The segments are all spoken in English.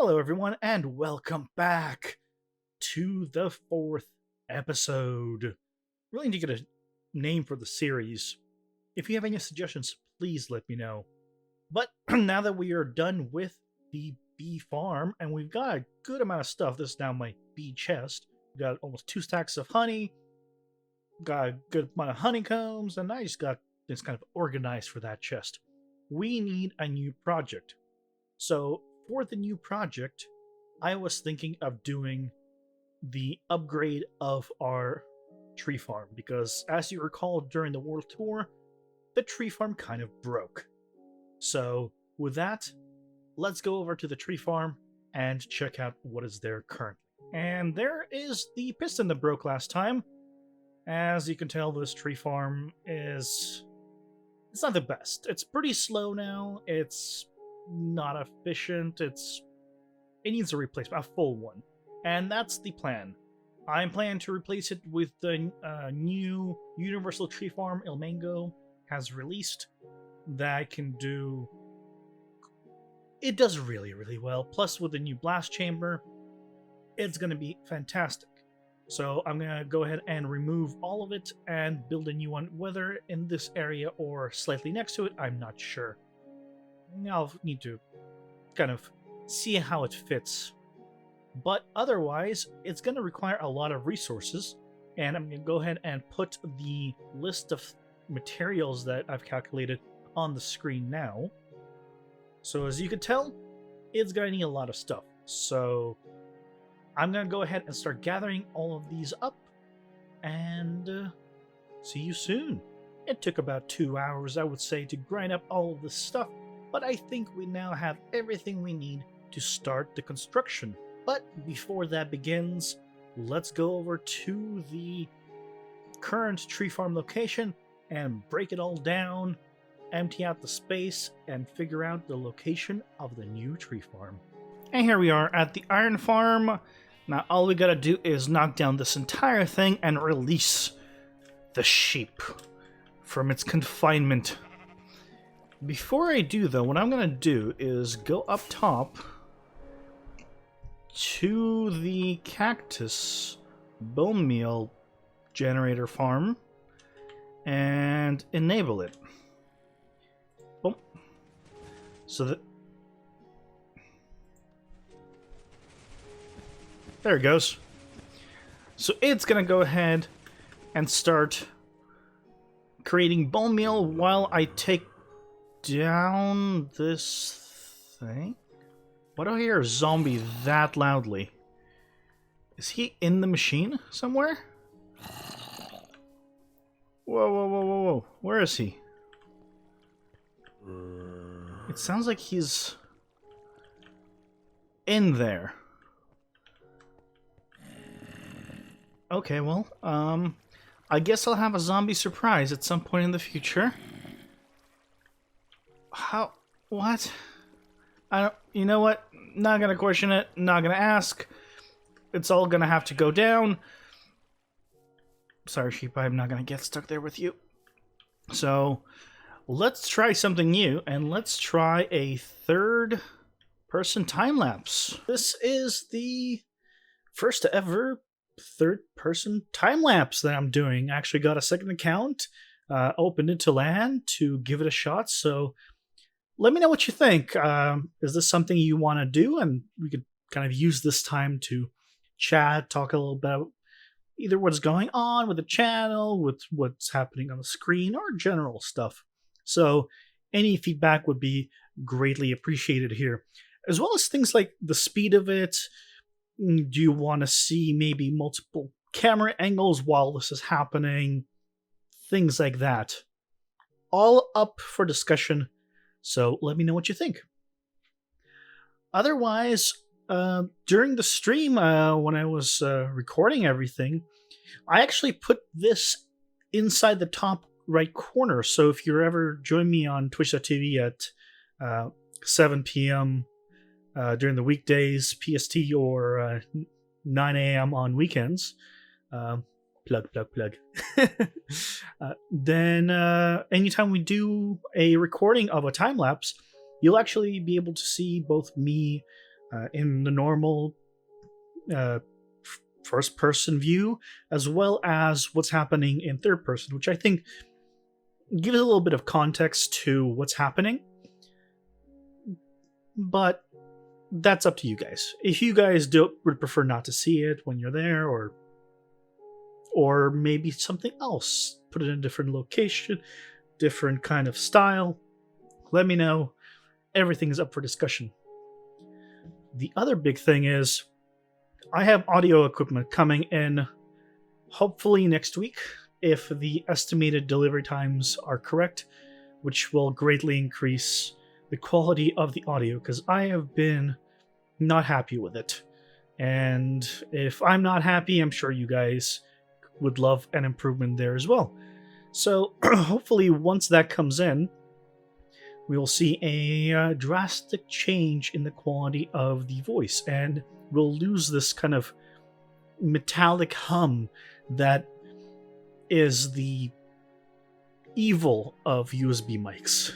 Hello, everyone, and welcome back to the fourth episode. Really need to get a name for the series. If you have any suggestions, please let me know. But now that we are done with the bee farm, and we've got a good amount of stuff, this is now my bee chest. We've got almost 2 stacks of honey, got a good amount of honeycombs, and I just got this kind of organized for that chest. We need a new project. So, for the new project, I was thinking of doing the upgrade of our tree farm because, as you recall, during the world tour, the tree farm kind of broke. So, with that, let's go over to the tree farm and check out what is there currently. And there is the piston that broke last time. As you can tell, this tree farm it's not the best. It's pretty slow now. It's not efficient. It needs a replacement, a full one, and that's the plan. I'm planning to replace it with the new Universal Tree Farm El Mango has released that can do. It does really, really well. Plus, with the new blast chamber, it's going to be fantastic. So I'm going to go ahead and remove all of it and build a new one, whether in this area or slightly next to it, I'm not sure. I'll need to kind of see how it fits. But otherwise, it's going to require a lot of resources, and I'm going to go ahead and put the list of materials that I've calculated on the screen now. So as you can tell, it's going to need a lot of stuff. So I'm going to go ahead and start gathering all of these up, and see you soon. It took about 2 hours, I would say, to grind up all of this stuff, but I think we now have everything we need to start the construction. But before that begins, let's go over to the current tree farm location and break it all down, empty out the space, and figure out the location of the new tree farm. And here we are at the iron farm. Now all we gotta do is knock down this entire thing and release the sheep from its confinement. Before I do, though, what I'm going to do is go up top to the cactus bone meal generator farm and enable it. Boom. So that... There it goes. So it's going to go ahead and start creating bone meal while I take down this thing. Why do I hear a zombie that loudly? Is he in the machine somewhere? Whoa, whoa, whoa, whoa, whoa. Where is he? It sounds like he's in there. Okay, well, I guess I'll have a zombie surprise at some point in the future. How? What? I don't... You know what? Not gonna question it. Not gonna ask. It's all gonna have to go down. Sorry, sheep. I'm not gonna get stuck there with you. So, let's try something new, and let's try a third-person time-lapse. This is the first ever third-person time-lapse that I'm doing. I actually got a second account, opened it to LAN to give it a shot, so let me know what you think. Is this something you want to do? And we could kind of use this time to chat, talk a little about either what's going on with the channel, with what's happening on the screen, or general stuff. So any feedback would be greatly appreciated here, as well as things like the speed of it. Do you want to see maybe multiple camera angles while this is happening? Things like that. All up for discussion. So let me know what you think. Otherwise, during the stream, when I was recording everything, I actually put this inside the top right corner. So if you're ever join me on twitch.tv at 7 p.m. During the weekdays, PST, or 9 a.m. on weekends, plug. Then anytime we do a recording of a time lapse, you'll actually be able to see both me in the normal first person view, as well as what's happening in third person, which I think gives a little bit of context to what's happening. But that's up to you guys. If you guys would prefer not to see it when you're there, or maybe something else, put it in a different location, different kind of style, let me know. Everything is up for discussion. The other big thing is I have audio equipment coming in hopefully next week, if the estimated delivery times are correct, which will greatly increase the quality of the audio, because I have been not happy with it. And if I'm not happy, I'm sure you guys would love an improvement there as well. So hopefully once that comes in, we will see a drastic change in the quality of the voice, and we'll lose this kind of metallic hum that is the evil of USB mics.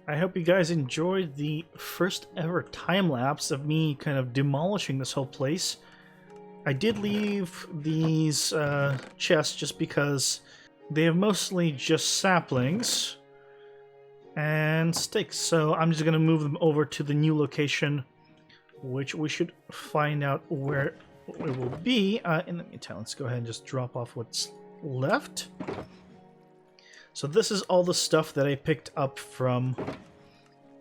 I hope you guys enjoyed the first ever time lapse of me kind of demolishing this whole place. I did leave these chests just because they have mostly just saplings and sticks, so I'm just going to move them over to the new location, which we should find out where it will be. In the meantime, let's go ahead and just drop off what's left. So this is all the stuff that I picked up from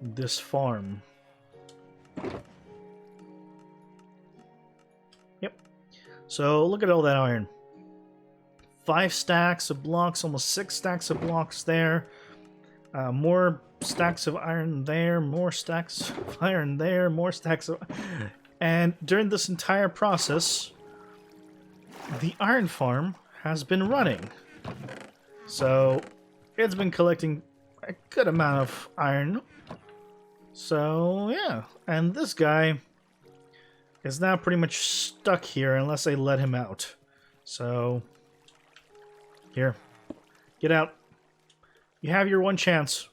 this farm. Yep. So look at all that iron. 5 stacks of blocks, almost 6 stacks of blocks there. More stacks of iron there, more stacks of iron there, more stacks of... And during this entire process, the iron farm has been running. So it's been collecting a good amount of iron. So yeah, and this guy is now pretty much stuck here unless I let him out. So here, get out. You have your one chance.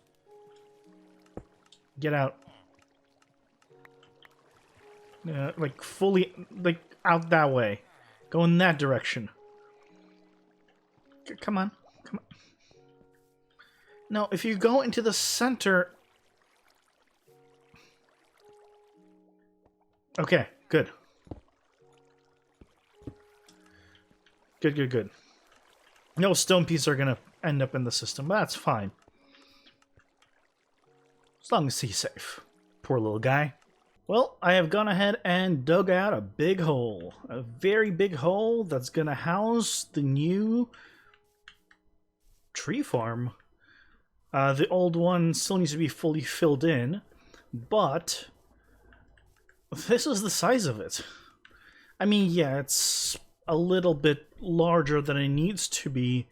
Get out. Like fully, like out that way. Go in that direction. Come on. Come on. No, if you go into the center... Okay, good. Good, good, good. No stone pieces are gonna end up in the system, but that's fine. As long as he's safe. Poor little guy. Well, I have gone ahead and dug out a big hole. A very big hole that's gonna house the new tree farm. The old one still needs to be fully filled in, but this is the size of it. I mean, yeah, it's a little bit larger than it needs to be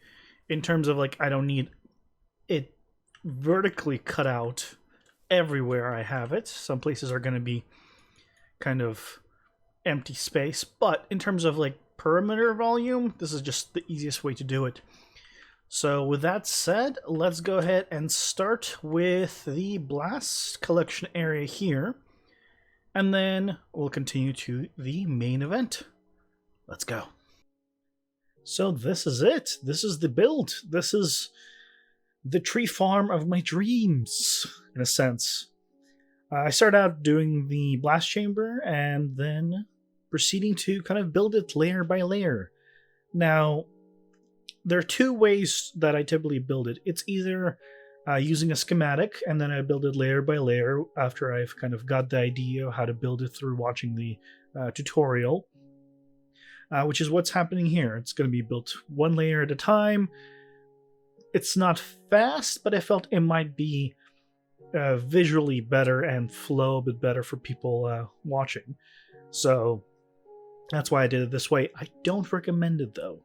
in terms of, like, I don't need it vertically cut out everywhere I have it. Some places are going to be kind of empty space, but in terms of, like, perimeter volume, this is just the easiest way to do it. So with that said, let's go ahead and start with the blast collection area here, and then we'll continue to the main event. Let's go. So this is it. This is the build. This is the tree farm of my dreams, in a sense. I started out doing the blast chamber and then proceeding to kind of build it layer by layer. Now, there are 2 ways that I typically build it. It's either using a schematic, and then I build it layer by layer after I've kind of got the idea of how to build it through watching the tutorial, which is what's happening here. It's going to be built 1 layer at a time. It's not fast, but I felt it might be visually better and flow a bit better for people watching. So that's why I did it this way. I don't recommend it, though.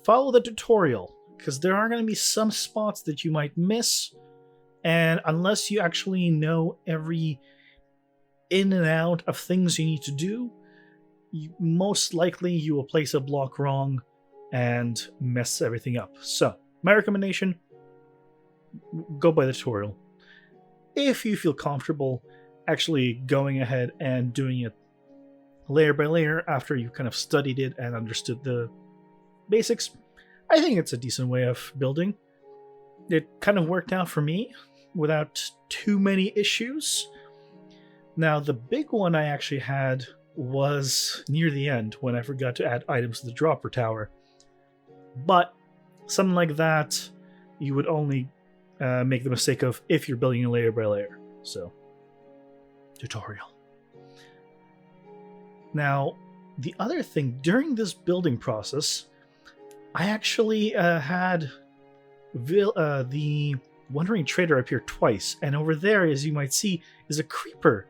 Follow the tutorial, because there are going to be some spots that you might miss, and unless you actually know every in and out of things you need to do, most likely you will place a block wrong and mess everything up. So, my recommendation, go by the tutorial. If you feel comfortable actually going ahead and doing it layer by layer after you kind of studied it and understood the basics, I think it's a decent way of building. It kind of worked out for me without too many issues. Now, the big one I actually had was near the end when I forgot to add items to the dropper tower. But something like that, you would only make the mistake of if you're building a layer by layer. So, tutorial. Now, the other thing, during this building process, I actually had the Wandering Trader appear twice, and over there, as you might see, is a creeper.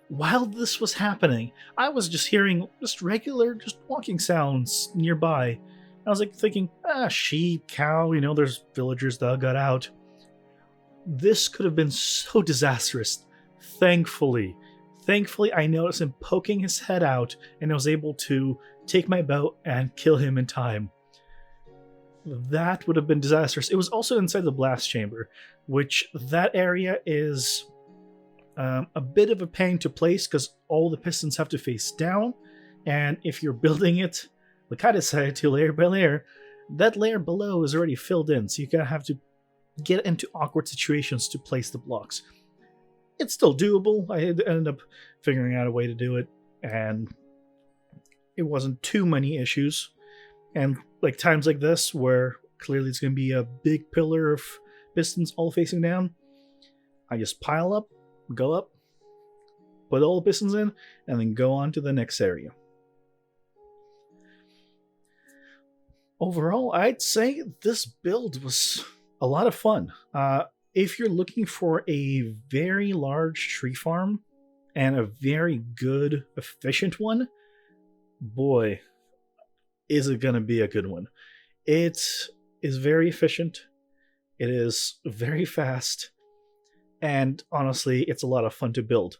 While this was happening, I was just hearing regular walking sounds nearby. I was like thinking, sheep, cow, there's villagers that got out. This could have been so disastrous. Thankfully, I noticed him poking his head out, and I was able to take my bow and kill him in time. That would have been disastrous. It was also inside the blast chamber, which that area is a bit of a pain to place because all the pistons have to face down, and if you're building it, like I decided to layer by layer, that layer below is already filled in, so you're going to have to get into awkward situations to place the blocks. It's still doable. I ended up figuring out a way to do it, and it wasn't too many issues. And like times like this, where clearly it's going to be a big pillar of pistons all facing down, I just pile up, go up, put all the pistons in, and then go on to the next area. Overall, I'd say this build was a lot of fun. If you're looking for a very large tree farm and a very good, efficient one, boy, is it going to be a good one. It is very efficient. It is very fast. And honestly, it's a lot of fun to build.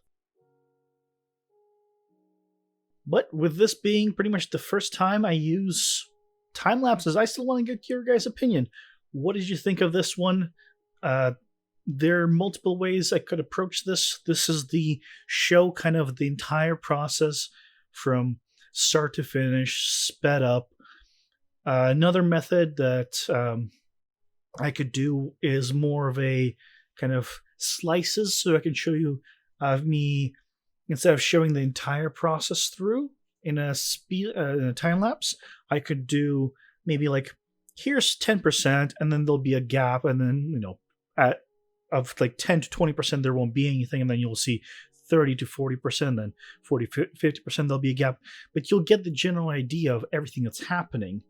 But with this being pretty much the first time I use time lapses, I still want to get your guys' opinion. What did you think of this one? There are multiple ways I could approach this. This is the show kind of the entire process from start to finish, sped up. Another method that I could do is more of a kind of slices, so I can show you me, instead of showing the entire process through in a time lapse, I could do maybe like, here's 10%, and then there'll be a gap, and then, of like 10 to 20%, there won't be anything, and then you'll see 30 to 40%, then 40, 50%, there'll be a gap. But you'll get the general idea of everything that's happening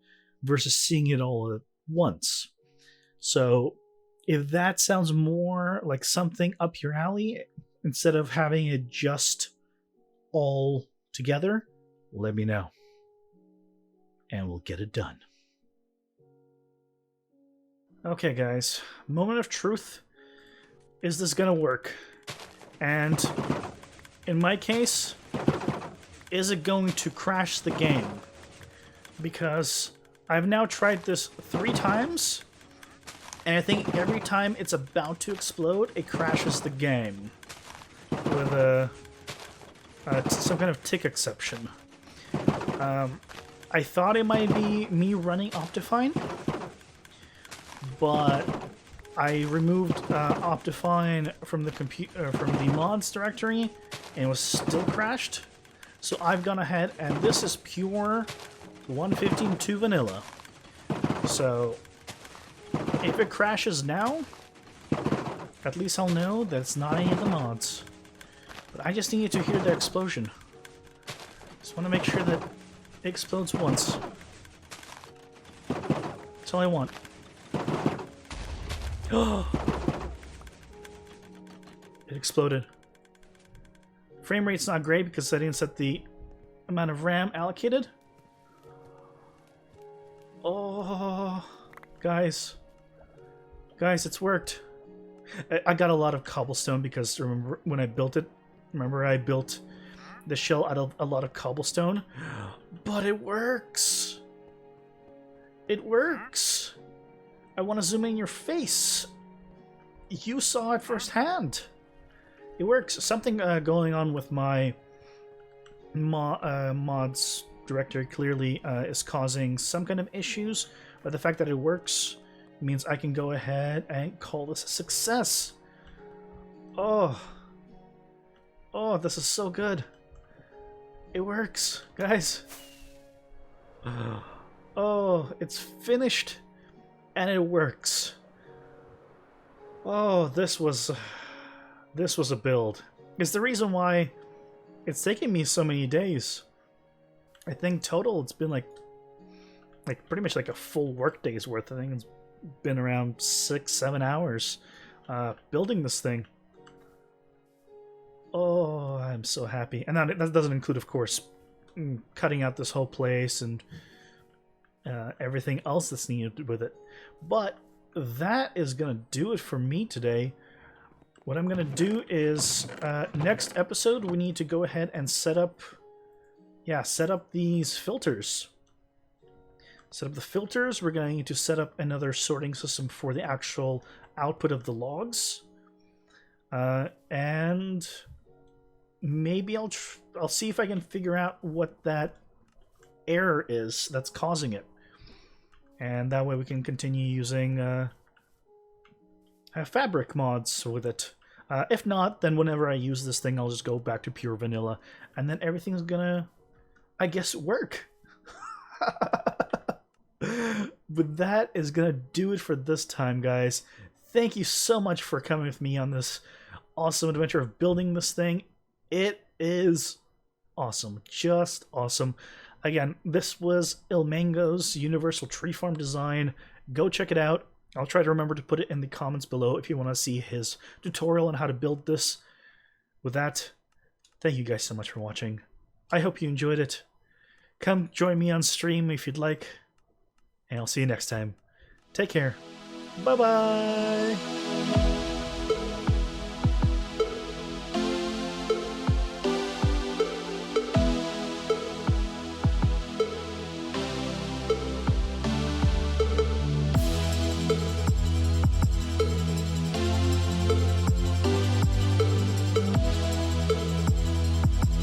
versus seeing it all at once. So if that sounds more like something up your alley, instead of having it just all together, let me know. And we'll get it done. Okay, guys. Moment of truth. Is this gonna work? And in my case, is it going to crash the game? Because I've now tried this 3 times, and I think every time it's about to explode, it crashes the game with some kind of tick exception. I thought it might be me running Optifine, but I removed Optifine from the mods directory, and it was still crashed. So I've gone ahead, and this is pure 1.15.2 vanilla. So if it crashes now, at least I'll know that it's not any of the mods. But I just need to hear the explosion. Just want to make sure that it explodes once. That's all I want. Oh! It exploded. Frame rate's not great because I didn't set the amount of RAM allocated. Oh, guys, it's worked. I got a lot of cobblestone because remember when I built it? Remember I built the shell out of a lot of cobblestone? But it works! It works! I want to zoom in your face. You saw it firsthand. it works. Something going on with my mods directory clearly is causing some kind of issues, but the fact that it works means I can go ahead and call this a success. Oh, this is so good. It works, guys. Oh, it's finished and it works. Oh, this was a build. It's the reason why it's taken me so many days. I think total it's been like pretty much like a full work day's worth. I think it's been around 6-7 hours building this thing. Oh, I'm so happy. And that doesn't include, of course, cutting out this whole place and everything else that's needed with it. But that is going to do it for me today. What I'm going to do is, next episode, we need to go ahead and set up these filters. Set up the filters. We're going to need to set up another sorting system for the actual output of the logs. And maybe I'll see if I can figure out what that error is that's causing it. And that way we can continue using fabric mods with it. If not, then whenever I use this thing, I'll just go back to pure vanilla. And then everything's gonna, I guess, work. But that is gonna do it for this time, guys. Thank you so much for coming with me on this awesome adventure of building this thing. It is awesome. Just awesome. Again, this was Ilmango's Universal Tree Farm design. Go check it out. I'll try to remember to put it in the comments below if you want to see his tutorial on how to build this. With that, thank you guys so much for watching. I hope you enjoyed it. Come join me on stream if you'd like. And I'll see you next time. Take care. Bye-bye.